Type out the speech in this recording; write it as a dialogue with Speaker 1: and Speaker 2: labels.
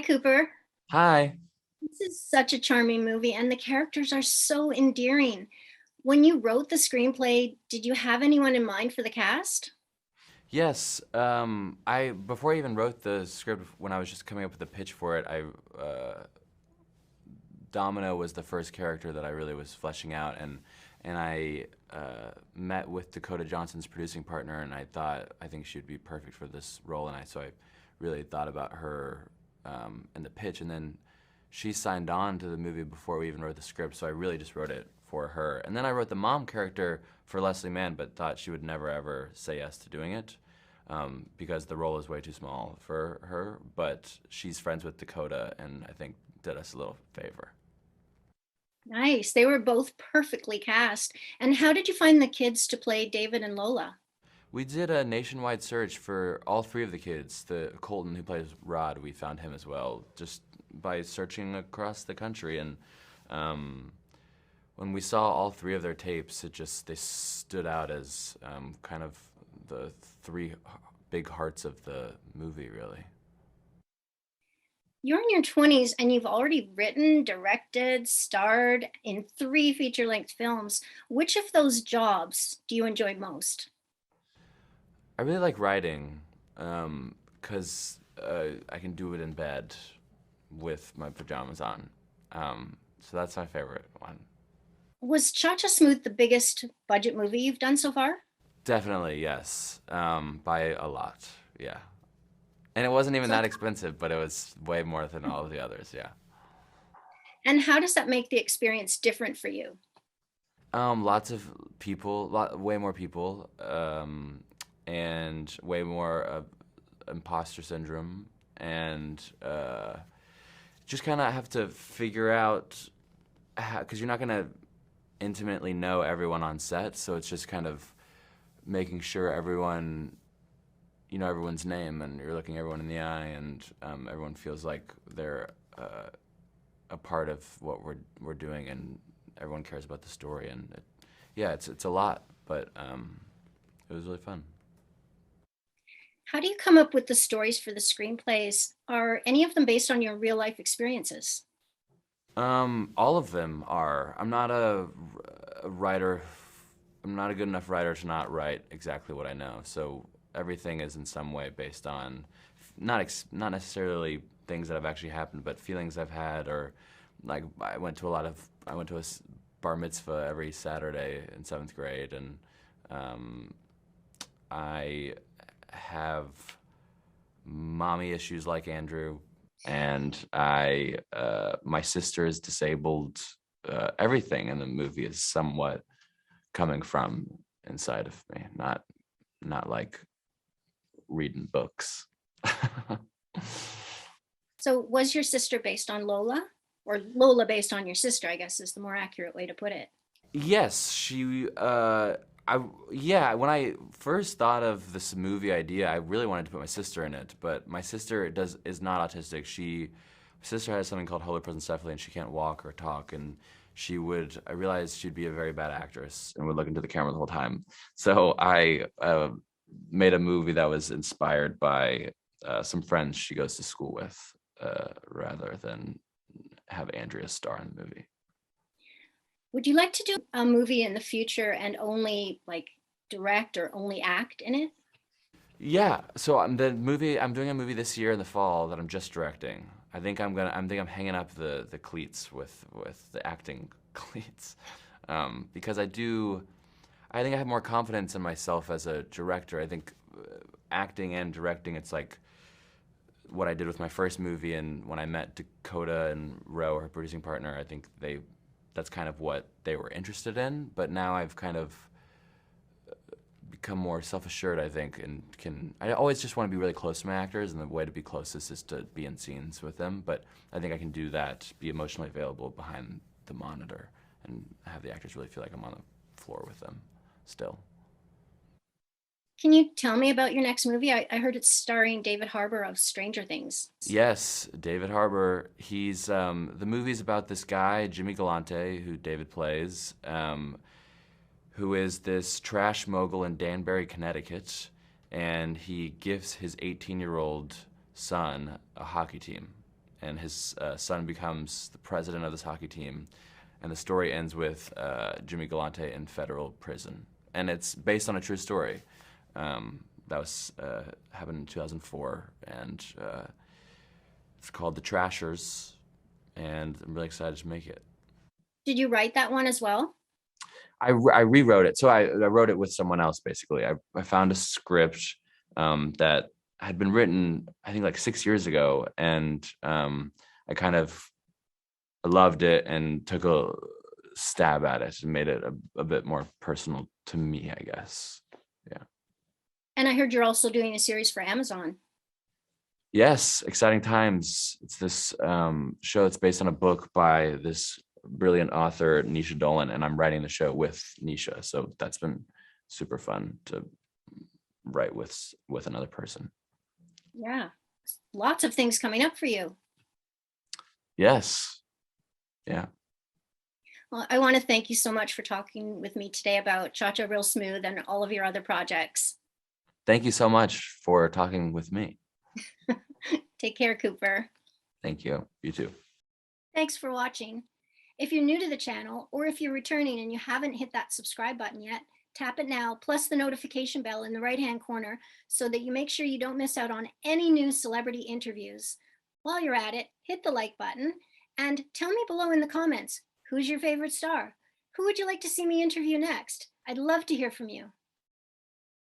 Speaker 1: Cooper.
Speaker 2: Hi.
Speaker 1: This is such a charming movie, and the characters are so endearing. When you wrote the screenplay, did you have anyone in mind for the cast?
Speaker 2: Yes, I before I even wrote the script, when I was just coming up with the pitch for it, Domino was the first character that I really was fleshing out, and I met with Dakota Johnson's producing partner, and I think she'd be perfect for this role, and I really thought about her in the pitch, and then she signed on to the movie before we even wrote the script, so I really just wrote it for her, and then I wrote the mom character for Leslie Mann, but thought she would never ever say yes to doing it. Because the role is way too small for her, but she's friends with Dakota and I think did us a little favor.
Speaker 1: Nice. They were both perfectly cast. And how did you find the kids to play David and Lola?
Speaker 2: We did a nationwide search for all three of the kids. The Colton who plays Rod, we found him as well, just by searching across the country. And um, when we saw all three of their tapes, they stood out as kind of the three big hearts of the movie, really.
Speaker 1: You're in your 20s and you've already written, directed, starred in three feature length films. Which of those jobs do you enjoy most?
Speaker 2: I really like writing because I can do it in bed with my pajamas on. So that's my favorite one.
Speaker 1: Was Cha Cha Smooth the biggest budget movie you've done so far?
Speaker 2: Definitely, yes. By a lot, yeah. And it wasn't even
Speaker 1: So,
Speaker 2: that expensive, but it was way more than all of the others, yeah.
Speaker 1: and how does that make the experience different for you?
Speaker 2: Lots of people, way more people, and way more imposter syndrome, and just kind of have to figure out how, because you're not gonna intimately know everyone on set, so it's just kind of making sure you know everyone's name, and you're looking everyone in the eye, and everyone feels like they're a part of what we're doing, and everyone cares about the story, and yeah, it's a lot, but it was really fun.
Speaker 1: How do you come up with the stories for the screenplays? Are any of them based on your real life experiences?
Speaker 2: All of them are. I'm not a writer. I'm not a good enough writer to not write exactly what I know. So everything is in some way based on not necessarily things that have actually happened, but feelings I've had, or like I went to bar mitzvah every Saturday in seventh grade, and um, I have mommy issues like Andrew, and my sister is disabled. Everything in the movie is somewhat coming from inside of me, not like reading books.
Speaker 1: So, was your sister based on Lola? Or Lola based on your sister, I guess is the more accurate way to put it.
Speaker 2: Yes, she. Yeah. When I first thought of this movie idea, I really wanted to put my sister in it, but my sister is not autistic. My sister has something called Holy Prosencephaly, and she can't walk or talk, and she would. I realized she'd be a very bad actress and would look into the camera the whole time. So I made a movie that was inspired by some friends she goes to school with, rather than have Andrea star in the movie.
Speaker 1: Would you like to do a movie in the future and only like direct or only act in it?
Speaker 2: Yeah, so I'm doing a movie this year in the fall that I'm just directing. I'm hanging up the cleats with the acting cleats, because I think I have more confidence in myself as a director. I think acting and directing, it's like what I did with my first movie, and when I met Dakota and Roe, her producing partner, I think that's kind of what they were interested in. But now I've kind of become more self-assured, I think, and I always just want to be really close to my actors, and the way to be closest is to be in scenes with them. But I think I can do that, be emotionally available behind the monitor, and have the actors really feel like I'm on the floor with them still.
Speaker 1: Can you tell me about your next movie? I heard it's starring David Harbour of Stranger Things.
Speaker 2: Yes, David Harbour. The movie's about this guy, Jimmy Galante, who David plays, who is this trash mogul in Danbury, Connecticut, and he gives his 18-year-old son a hockey team. and his son becomes the president of this hockey team. And the story ends with Jimmy Galante in federal prison. And it's based on a true story. That was happened in 2004, and it's called The Trashers, and I'm really excited to make it.
Speaker 1: Did you write that one as well?
Speaker 2: I rewrote it. So I wrote it with someone else, basically. I found a script that had been written, I think, like 6 years ago, and I kind of loved it and took a stab at it and made it a bit more personal to me, I guess. Yeah.
Speaker 1: And I heard you're also doing a series for Amazon.
Speaker 2: Yes, exciting times. It's this show that's based on a book by this brilliant author, Nisha Dolan, and I'm writing the show with Nisha. So that's been super fun to write with another person.
Speaker 1: Yeah. Lots of things coming up for you.
Speaker 2: Yes. Yeah.
Speaker 1: Well, I want to thank you so much for talking with me today about Cha-Cha Real Smooth and all of your other projects.
Speaker 2: Thank you so much for talking with me.
Speaker 1: Take care, Cooper.
Speaker 2: Thank you. You too.
Speaker 1: Thanks for watching. If you're new to the channel, or if you're returning and you haven't hit that subscribe button yet, tap it now, plus the notification bell in the right-hand corner so that you make sure you don't miss out on any new celebrity interviews. While you're at it, hit the like button and tell me below in the comments, who's your favorite star? Who would you like to see me interview next? I'd love to hear from you.